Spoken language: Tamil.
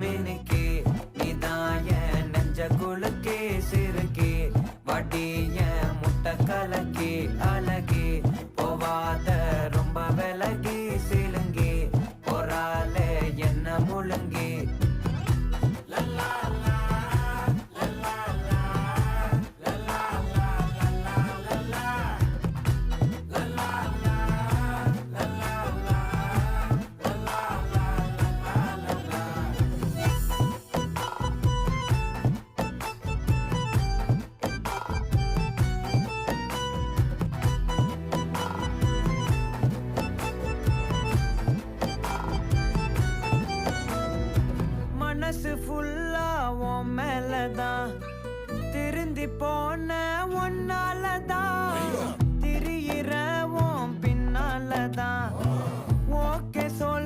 மினுக்கே நீதான் என் நெஞ்ச குலுக்கே சிறுக்கே வடிய முட்டை கலக்கே அழகே போவாத ரொம்ப விலகி சிலுங்கி போறாலே என்ன முழுங்கி மனசு ஃபுல்லா உன் மேலதான் திருந்தி போன ஒன்னாலதான் திரியிற உன் பின்னாலதான் ஓகே சொல்